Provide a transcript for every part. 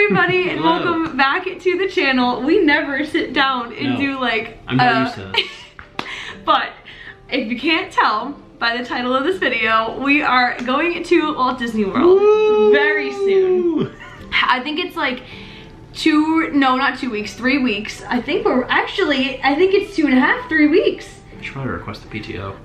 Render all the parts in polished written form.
everybody, and welcome back to the channel. We never sit down and do like I'm not used to this. But if you can't tell by the title of this video, we are going to Walt Disney World very soon. I think it's like 3 weeks. I think it's 2.5, 3 weeks. I should probably request a PTO.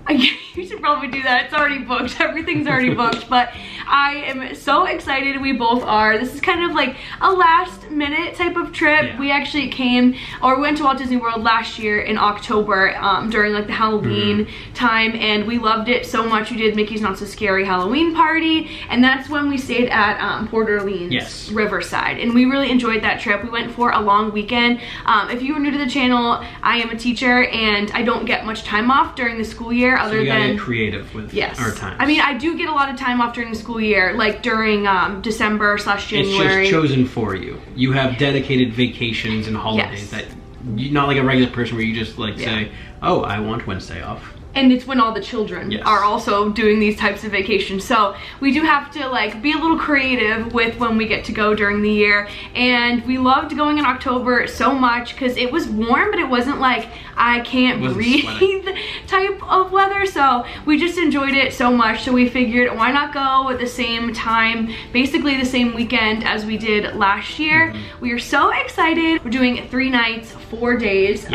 You should probably do that. It's already booked. Everything's already booked. But I am so excited. We both are. This is kind of like a last minute type of trip. Yeah. We actually we went to Walt Disney World last year in October during like the Halloween time, and we loved it so much. We did Mickey's Not So Scary Halloween party, and that's when we stayed at Port Orleans Riverside, and we really enjoyed that trip. We went for a long weekend. If you are new to the channel, I am a teacher and I don't get much time off during the school year other we than get creative with our time. I mean, I do get a lot of time off during the school year, like during December/January. It's just chosen for you. You have dedicated vacations and holidays that not like a regular person where you just like say, oh, I want Wednesday off. And it's when all the children are also doing these types of vacations. So we do have to like be a little creative with when we get to go during the year. And we loved going in October so much because it was warm, but it wasn't like I can't breathe type of weather. So we just enjoyed it so much. So we figured, why not go at the same time, basically the same weekend as we did last year. We are so excited. We're doing 3 nights, 4 days.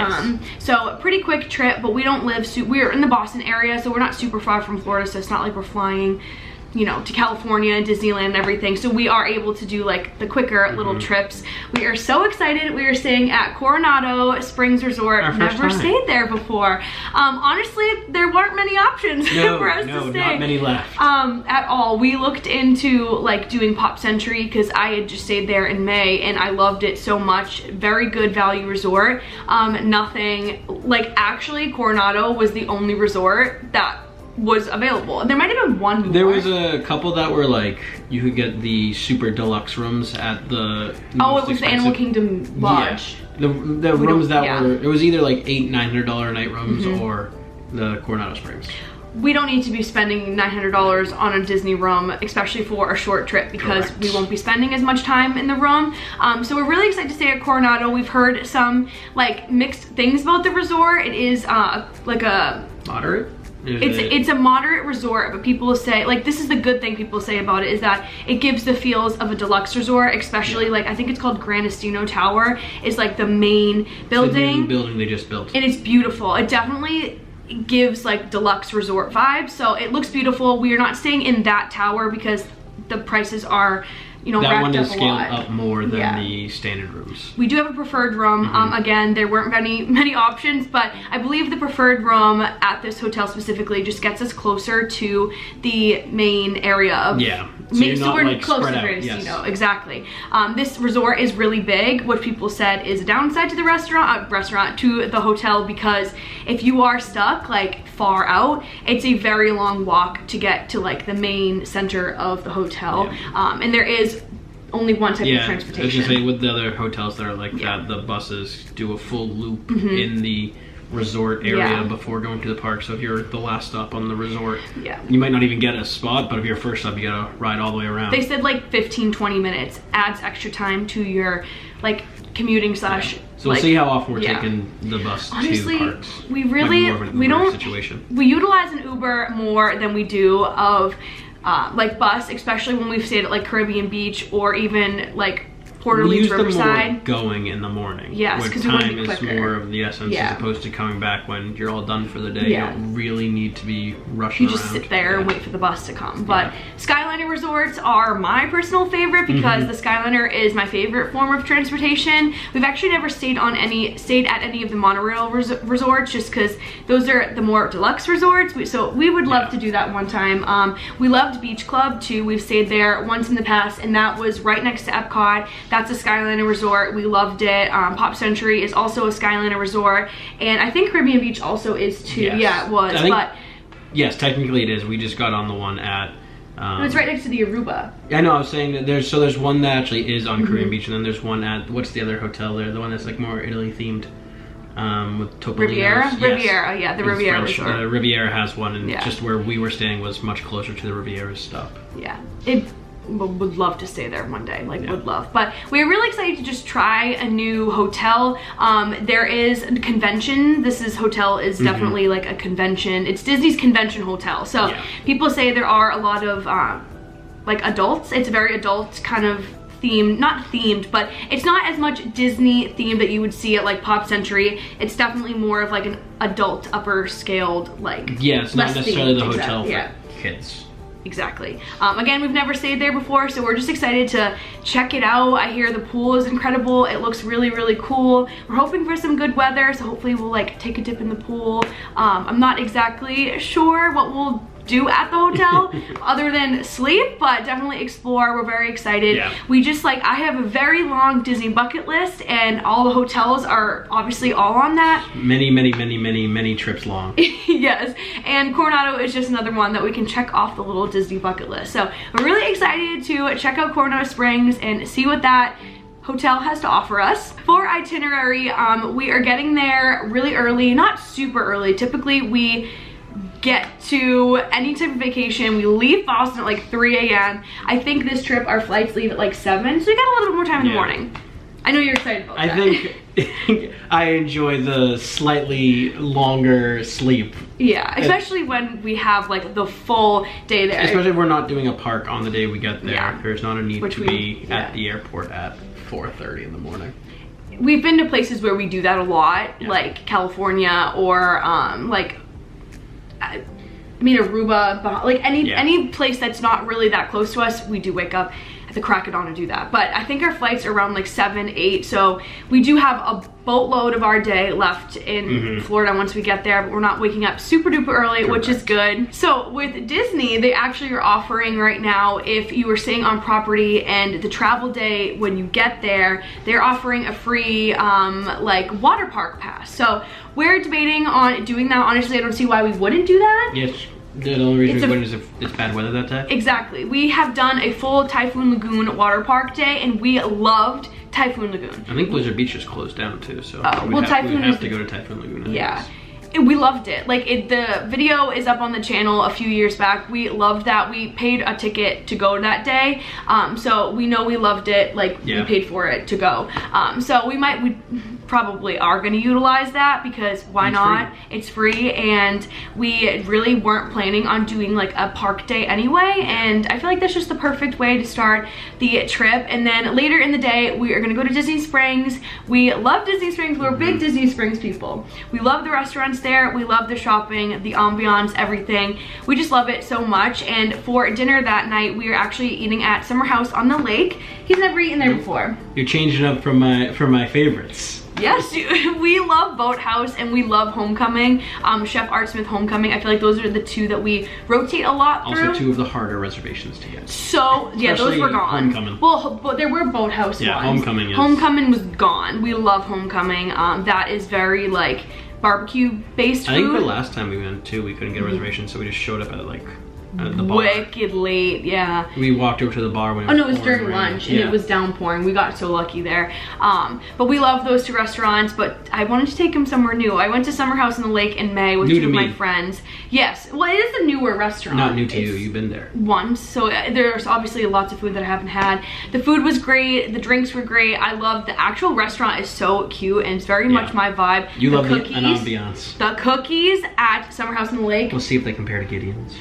So a pretty quick trip, but we don't live, we're in the Boston area, so we're not super far from Florida, so it's not like we're flying, you know, to California and Disneyland and everything. So we are able to do like the quicker little trips. We are so excited. We are staying at Coronado Springs Resort. Never stayed there before. Honestly, there weren't many options for us to stay. Not many left. At all. We looked into like doing Pop Century because I had just stayed there in May and I loved it so much. Very good value resort. Nothing like, actually Coronado was the only resort that was available. There might have been one more. There was a couple that were like, you could get the super deluxe rooms at the it was the Animal Kingdom Lodge. The rooms that were, it was either like $800-900 a night rooms or the Coronado Springs. We don't need to be spending $900 on a Disney room, especially for a short trip, because we won't be spending as much time in the room. So we're really excited to stay at Coronado. We've heard some like mixed things about the resort. It is like a moderate. It's a moderate resort, but people say, like, this is the good thing people say about it, is that it gives the feels of a deluxe resort, especially like, I think it's called Grandestino Tower, is like the main building. The building they just built. And it's beautiful. It definitely gives like deluxe resort vibes, so it looks beautiful. We are not staying in that tower because the prices are, you know, that one is scaled up more than the standard rooms. We do have a preferred room. Again, there weren't many options, but I believe the preferred room at this hotel specifically just gets us closer to the main area of so we're like close to Grandestino. Exactly. This resort is really big, which people said is a downside to the restaurant to the hotel, because if you are stuck like far out, it's a very long walk to get to like the main center of the hotel. And there is only one type of transportation. I was just saying, with the other hotels that are like that, the buses do a full loop in the resort area before going to the park. So if you're the last stop on the resort, you might not even get a spot, but if you're first stop, you gotta ride all the way around. They said like 15-20 minutes adds extra time to your like commuting slash So we'll see how often we're taking the bus to parks. We really we utilize an Uber more than we do of like bus, especially when we've stayed at like Caribbean Beach or even like Port Orleans Riverside. More going in the morning. Yes, because time is more of the essence as opposed to coming back when you're all done for the day. You don't really need to be rushing around. You just sit there and wait for the bus to come. But Skyliner resorts are my personal favorite because the Skyliner is my favorite form of transportation. We've actually never stayed at any of the monorail resorts, just because those are the more deluxe resorts. So we would love to do that one time. We loved Beach Club too. We've stayed there once in the past, and that was right next to Epcot. That's a Skyliner resort. We loved it. Pop Century is also a Skyliner resort, and I think Caribbean Beach also is too. Yeah, it was. Yes, technically it is. We just got on the one at. It's right next to the Aruba. I know. I was saying that there's one that actually is on Caribbean Beach, and then there's one at, what's the other hotel there? The one that's like more Italy themed. With Topolino's. Riviera, yeah, the Riviera resort. Riviera has one, and just where we were staying was much closer to the Riviera stop. Yeah, would love to stay there one day, like would love. But we're really excited to just try a new hotel. There is a convention. This hotel is definitely like a convention. It's Disney's convention hotel. So people say there are a lot of like adults. It's a very adult kind of themed, not themed, but it's not as much Disney themed that you would see at like Pop Century. It's definitely more of like an adult, upper scaled, like it's not necessarily the hotel for kids. Exactly. Again, we've never stayed there before, so we're just excited to check it out. I hear the pool is incredible. It looks really, really cool. We're hoping for some good weather, so hopefully we'll like take a dip in the pool. I'm not exactly sure what we'll do at the hotel other than sleep, but definitely explore. We're very excited. We just like, I have a very long Disney bucket list, and all the hotels are obviously all on that. Many trips long. Yes, and Coronado is just another one that we can check off the little Disney bucket list. So we're really excited to check out Coronado Springs and see what that hotel has to offer us. For Itinerary, we are getting there really early, not super early. Typically we get to any type of vacation, we leave Boston at like 3 a.m. I think this trip our flights leave at like 7, so we got a little bit more time in the morning. I know you're excited about that. I think I enjoy the slightly longer sleep. Yeah, especially when we have like the full day there. Especially if we're not doing a park on the day we get there. There's not a need to be at the airport at 4:30 in the morning. We've been to places where we do that a lot, like California or Aruba, like any place that's not really that close to us, we do wake up at the crack of dawn to do that. But I think our flights are around like 7, 8, so we do have a boatload of our day left in Florida once we get there, but we're not waking up super duper early, which is good. So with Disney, they actually are offering right now, if you were staying on property and the travel day when you get there, they're offering a free like water park pass. So we're debating on doing that. Honestly, I don't see why we wouldn't do that. Yes. The only reason we wouldn't is if it's bad weather that day? Exactly. We have done a full Typhoon Lagoon water park day, and we loved Typhoon Lagoon. I think Blizzard Beach is closed down too, so we would have to go to Typhoon Lagoon. We loved it. Like the video is up on the channel a few years back. We loved that. We paid a ticket to go that day, so we know we loved it. Like we paid for it to go. So we probably are going to utilize that, because why not? It's free, and we really weren't planning on doing like a park day anyway, and I feel like that's just the perfect way to start the trip. And then later in the day we are going to go to Disney Springs. We love Disney Springs. We're big Disney Springs people. We love the restaurants there, we love the shopping, the ambiance, everything. We just love it so much. And for dinner that night, we are actually eating at Summer House on the Lake. He's never eaten there before. You're changing up from my favorites. Yes, we love Boathouse and we love Homecoming. Chef Art Smith Homecoming. I feel like those are the two that we rotate a lot through. Also, two of the harder reservations to get. So yeah, those were gone. Homecoming. Well, but there were Boathouse ones. Homecoming is. Homecoming was gone. We love Homecoming. That is very like barbecue based food. I think the last time we went too, we couldn't get a reservation, so we just showed up at like the bar. Wicked late, yeah. We walked over to the bar when it was during lunch, and it was downpouring. We got so lucky there. But we love those two restaurants, but I wanted to take them somewhere new. I went to Summer House on the Lake in May with two of my friends. Yes, well, it is a newer restaurant. Not new to you, you've been there. Once, so there's obviously lots of food that I haven't had. The food was great, the drinks were great. I love the actual restaurant is so cute, and it's very much my vibe. You love an ambiance. The cookies at Summer House on the Lake. We'll see if they compare to Gideon's.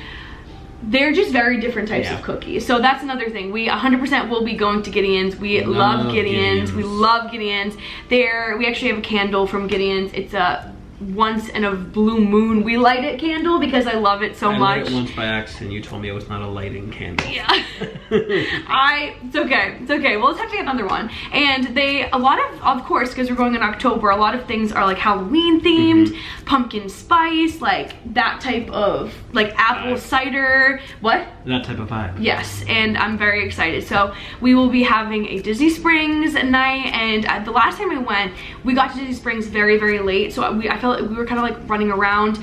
They're just very different types of cookies. So that's another thing. We 100% will be going to Gideon's. We love Gideon's. We love Gideon's. We actually have a candle from Gideon's. It's a once in a blue moon we light it candle because I love it so much. I lit it once by accident. You told me it was not a lighting candle. Yeah. It's okay. We'll just have to get another one. And of course, because we're going in October, a lot of things are like Halloween themed, pumpkin spice, like that type of like apple cider. What? That type of vibe. Yes, and I'm very excited. So we will be having a Disney Springs night, and the last time I went, we got to Disney Springs very, very late. So I felt like we were kind of like running around.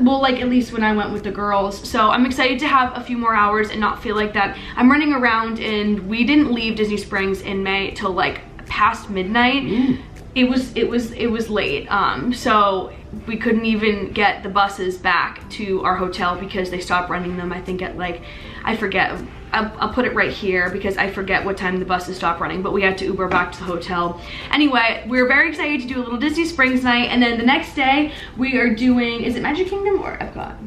Well, like at least when I went with the girls. So I'm excited to have a few more hours and not feel like that I'm running around. And we didn't leave Disney Springs in May till like past midnight. It was late. So we couldn't even get the buses back to our hotel because they stopped running them, I think at like, I forget, I'll put it right here because I forget what time the buses stop running, but we had to Uber back to the hotel. Anyway, we're very excited to do a little Disney Springs night, and then the next day we are doing, is it Magic Kingdom or Epcot?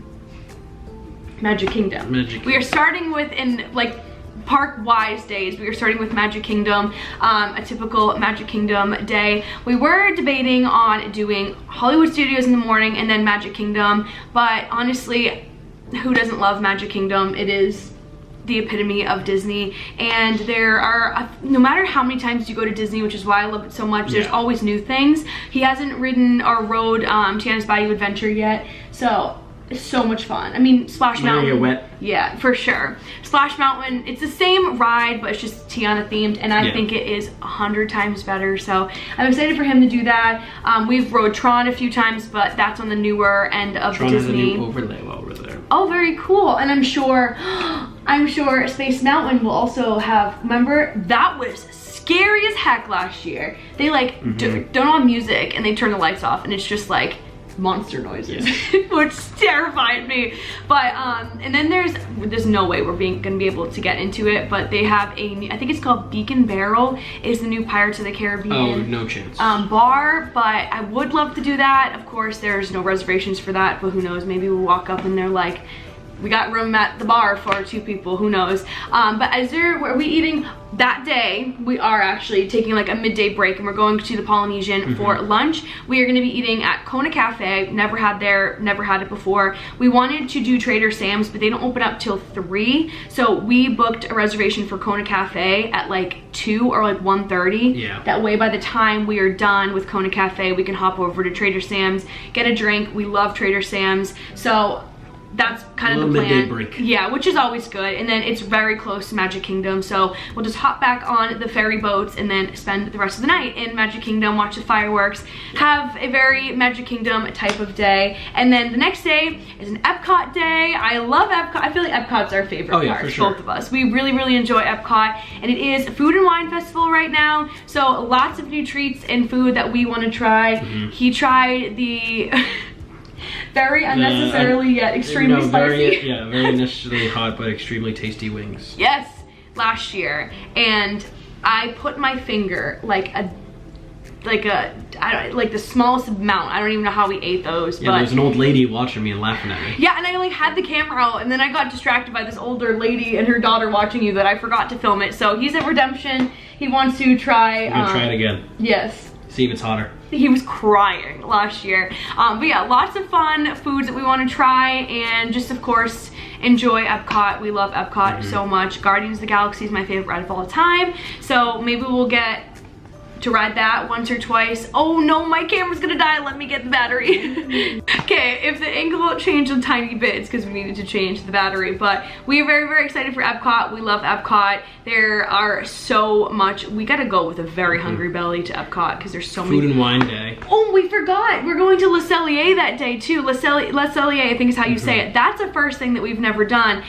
Magic Kingdom. We are starting with, in like park-wise days, we are starting with Magic Kingdom, a typical Magic Kingdom day. We were debating on doing Hollywood Studios in the morning and then Magic Kingdom, but honestly, who doesn't love Magic Kingdom? It is the epitome of Disney, and there are, no matter how many times you go to Disney, which is why I love it so much, there's always new things. He hasn't ridden or rode Tiana's Bayou Adventure yet, so it's so much fun. I mean, Splash Mountain. Get wet. Yeah, for sure. Splash Mountain, it's the same ride, but it's just Tiana themed, and I think it is 100 times better. So I'm excited for him to do that. We've rode Tron a few times, but that's on the newer end of Tron Disney. Tron has a new overlay while we're there. Oh, very cool. And I'm sure Space Mountain will also have, remember, that was scary as heck last year. They like don't on music and they turn the lights off and it's just like monster noises, which terrified me. But and then there's no way we're gonna be able to get into it, but they have I think it's called Beacon Barrel, is the new Pirates of the Caribbean. Oh, no chance. Bar, but I would love to do that. Of course, there's no reservations for that, but who knows, maybe we'll walk up and they're like, we got room at the bar for 2 people, who knows. But are we eating that day? We are actually taking like a midday break and we're going to the Polynesian for lunch. We are gonna be eating at Kona Cafe. Never had it before. We wanted to do Trader Sam's, but they don't open up till 3. So we booked a reservation for Kona Cafe at like 2 or like 1:30. Yeah. That way by the time we are done with Kona Cafe, we can hop over to Trader Sam's, get a drink. We love Trader Sam's. So that's kind of the plan. Midday break. Yeah, which is always good. And then it's very close to Magic Kingdom, so we'll just hop back on the ferry boats and then spend the rest of the night in Magic Kingdom, watch the fireworks, have a very Magic Kingdom type of day. And then the next day is an Epcot day. I love Epcot. I feel like Epcot's our favorite park, for sure. both of us. We really, really enjoy Epcot, and it is a food and wine festival right now, so lots of new treats and food that we want to try. He tried the very unnecessarily yet extremely spicy. Very unnecessarily hot but extremely tasty wings. Yes, last year, and I put my finger like the smallest amount. I don't even know how we ate those. Yeah, but there's an old lady watching me and laughing at me. Yeah, and I like had the camera out, and then I got distracted by this older lady and her daughter watching you that I forgot to film it. So he's at Redemption. He wants to try. You're gonna try it again. Yes. See if it's hotter. He was crying last year. But yeah, lots of fun foods that we want to try, and just of course enjoy Epcot. We love Epcot so much. Guardians of the Galaxy is my favorite ride of all time, so maybe we'll get to ride that once or twice. Oh no, my camera's gonna die. Let me get the battery. Okay, if the angle changed a tiny bit, it's because we needed to change the battery, but we are very, very excited for Epcot. We love Epcot. There are so much. We gotta go with a very hungry belly to Epcot because there's so many. Food and wine day. Oh, we forgot. We're going to Le Cellier that day too. Le Cellier, I think is how you say it. That's the first thing that we've never done.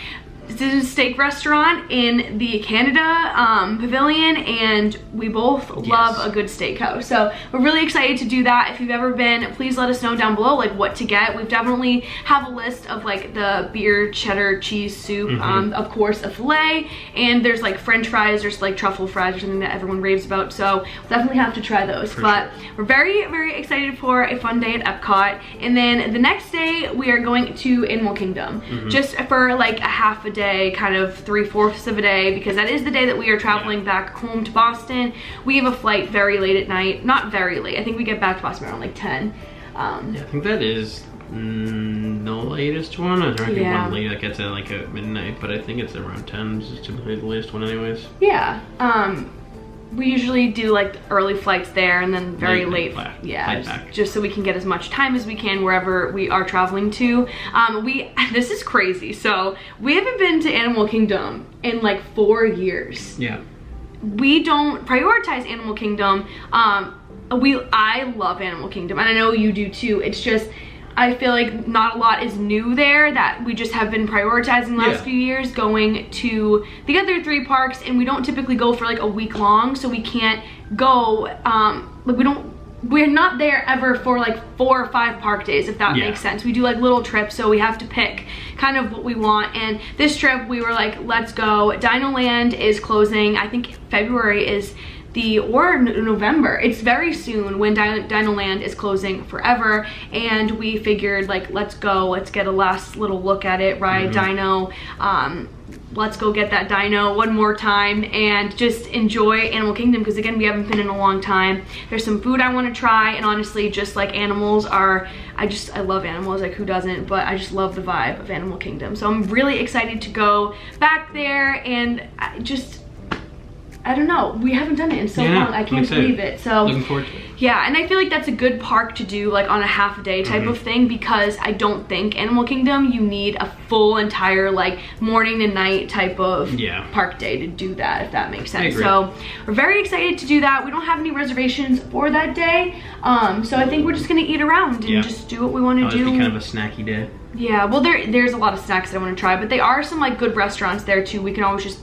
This is a steak restaurant in the Canada Pavilion, and we both love a good steakhouse. So we're really excited to do that. If you've ever been, please let us know down below like what to get. We've definitely have a list of like the beer cheddar cheese soup, of course a filet, and there's like French fries, there's like truffle fries or something that everyone raves about. So we'll definitely have to try those. But we're very, very excited for a fun day at Epcot. And then the next day we are going to Animal Kingdom, just for like a half a day, kind of 3/4 of a day, because that is the day that we are traveling back home to Boston. We have a flight very late at night. Not very late. I think we get back to Boston around like 10. Yeah, I think that is the latest one. I think one late that gets at like at midnight, but I think it's around 10. This is typically the latest one anyways. Yeah. We usually do like early flights there and then very late just so we can get as much time as we can wherever we are traveling to. This is crazy. So we haven't been to Animal Kingdom in like 4 years. Yeah. We don't prioritize Animal Kingdom. I love Animal Kingdom, and I know you do too. It's just, I feel like not a lot is new there, that we just have been prioritizing the last few years, going to the other 3 parks, and we don't typically go for like a week long, so we can't go, like we don't we're not there ever for like 4 or 5 park days, if that makes sense. We do like little trips, so we have to pick kind of what we want. And this trip we were like, let's go. Dino Land is closing, I think February is or November. It's very soon when Dino Land is closing forever, and we figured like, let's go, let's get a last little look at it, ride Dino, let's go get that dino one more time and just enjoy Animal Kingdom, because again, we haven't been in a long time. There's some food I want to try, and honestly, just like animals are, I love animals, like who doesn't, but I just love the vibe of Animal Kingdom. So I'm really excited to go back there, and I don't know, we haven't done it in so long, I can't believe it. So looking forward to it. Yeah, and I feel like that's a good park to do like on a half a day type of thing, because I don't think Animal Kingdom you need a full entire like morning to night type of park day to do that, if that makes sense. So we're very excited to do that. We don't have any reservations for that day, so I think we're just gonna eat around and just do what we want to do. It'll be kind of a snacky day. Yeah, well there's a lot of snacks that I want to try, but there are some like good restaurants there too. We can always just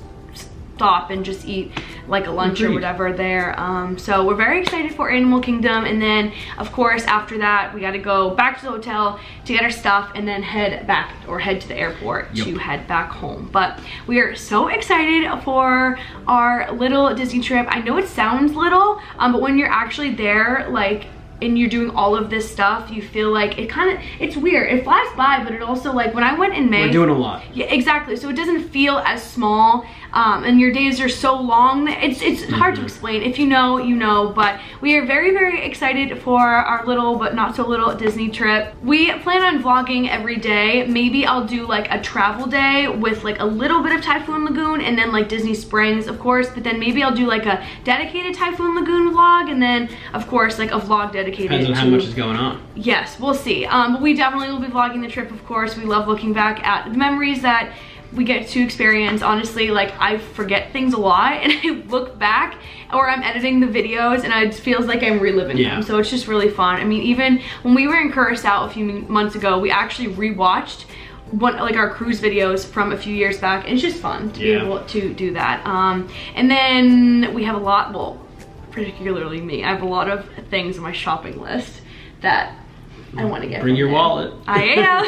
stop and just eat like a lunch or whatever there. So we're very excited for Animal Kingdom, and then of course after that we got to go back to the hotel to get our stuff and then head to the airport to head back home. But we are so excited for our little Disney trip. I know it sounds little, but when you're actually there, like, and you're doing all of this stuff, you feel like it's weird. It flies by, but it also, like, when I went in May, we're doing a lot. Yeah, exactly. So it doesn't feel as small, and your days are so long. It's hard to explain. If you know, you know. But we are very, very excited for our little but not so little Disney trip. We plan on vlogging every day. Maybe I'll do like a travel day with like a little bit of Typhoon Lagoon and then like Disney Springs, of course. But then maybe I'll do like a dedicated Typhoon Lagoon vlog, and then of course like a vlog dedicated. Depends on how much is going on. Yes, we'll see. But we definitely will be vlogging the trip, of course. We love looking back at the memories that we get to experience. Honestly, like, I forget things a lot, and I look back, or I'm editing the videos, and it feels like I'm reliving them. So it's just really fun. I mean, even when we were in Curacao a few months ago, we actually rewatched our cruise videos from a few years back, and it's just fun to be able to do that. And then we have a lot, well, particularly me, I have a lot of things on my shopping list that I want to get. Bring your wallet. I am.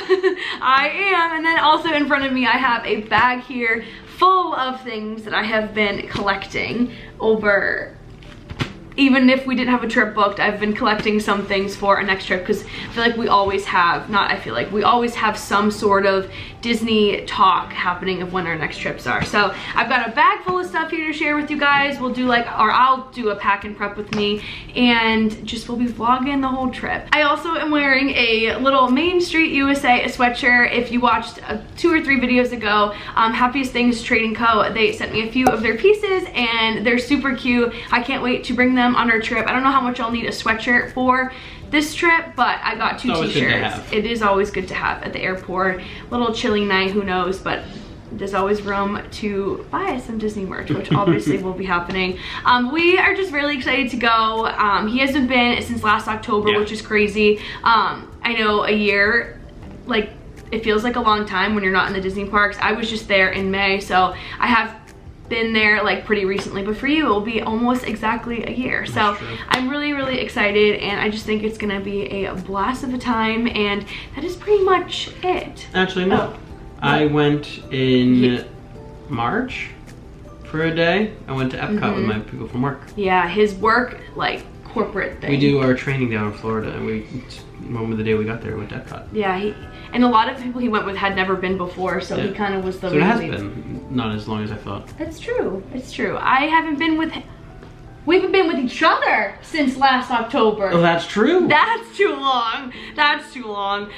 I am. And then also in front of me I have a bag here full of things that I have been collecting over, even if we didn't have a trip booked, I've been collecting some things for our next trip, because I feel like we always have, we always have some sort of Disney talk happening of when our next trips are. So I've got a bag full of stuff here to share with you guys. We'll do I'll do a pack and prep with me, and we'll be vlogging the whole trip. I also am wearing a little Main Street USA sweatshirt. If you watched 2 or 3 videos ago, Happiest Things Trading Co., they sent me a few of their pieces, and they're super cute. I can't wait to bring them on our trip. I don't know how much I'll need a sweatshirt for this trip, but I got 2 t-shirts. It is always good to have at the airport. Little chilly night, who knows, but there's always room to buy some Disney merch, which obviously will be happening. We are just really excited to go. He hasn't been since last October, which is crazy. I know a year, like, it feels like a long time when you're not in the Disney parks. I was just there in May, so I have been there like pretty recently, but for you it will be almost exactly a year. So I'm really, really excited, and I just think it's gonna be a blast of a time, and that is pretty much it. Actually, no. I went in March for a day. I went to Epcot with my people from work. Yeah, his work, like, corporate thing. We do our training down in Florida, and one of the day we got there, we went to Epcot. Yeah, and a lot of people he went with had never been before, so he kind of was the So it has been not as long as I thought. It's true. It's true. I haven't been with him. We haven't been with each other since last October. Oh, that's true. That's too long. That's too long.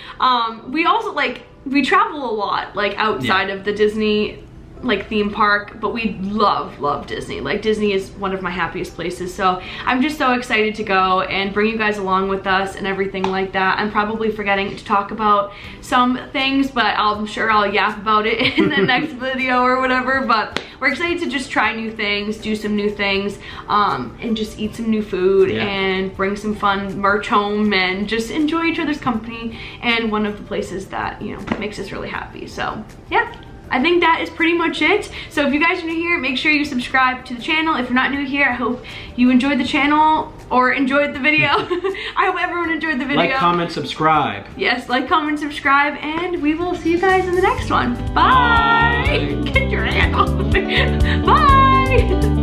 We also, like, we travel a lot, like, outside of the Disney, like, theme park, but we love Disney. Like, Disney is one of my happiest places, so I'm just so excited to go and bring you guys along with us and everything like that. I'm probably forgetting to talk about some things, but I'm sure I'll yap about it in the next video or whatever. But we're excited to just try new things, do some new things, and just eat some new food and bring some fun merch home and just enjoy each other's company, and one of the places that, you know, makes us really happy. So yeah, I think that is pretty much it. So if you guys are new here, make sure you subscribe to the channel. If you're not new here, I hope you enjoyed the channel or enjoyed the video. I hope everyone enjoyed the video. Like, comment, subscribe. Yes, like, comment, subscribe, and we will see you guys in the next one. Bye. Get your hand off. Bye.